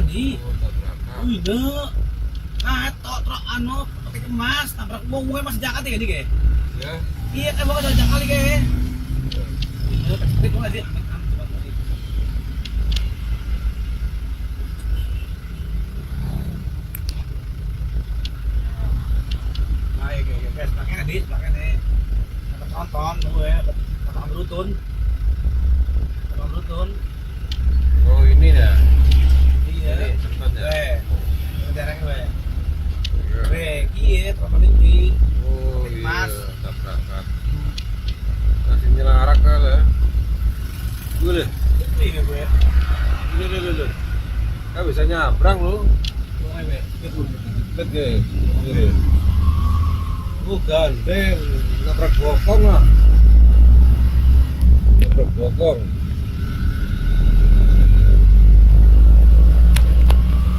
di. Oh, tabrakan. Wih, deh. Ah, truk anu pakai emas, tabrak wong mas Jakarta ya, Dik. Ya. Iya, kan bawa dari Jakarta, Dik. Ini pasti kok aja. Baik, guys, pakai nih, pakai nih. Tonton gue, tonton berutun. Tonton berutun. Oh, ini ya. Iya. Ini cepatnya. Derek gue. Iya. Iya, tonton ini. Oh, Pakai iya, emas. tabrakan. Masih nyelarak kan ya. Gue deh. Iya gue. Lu. Kan bisa nyabrang lu. Gue gue. Lihat deh. Ini. Gandeng, nabrak bokong lah. Nabrak bokong.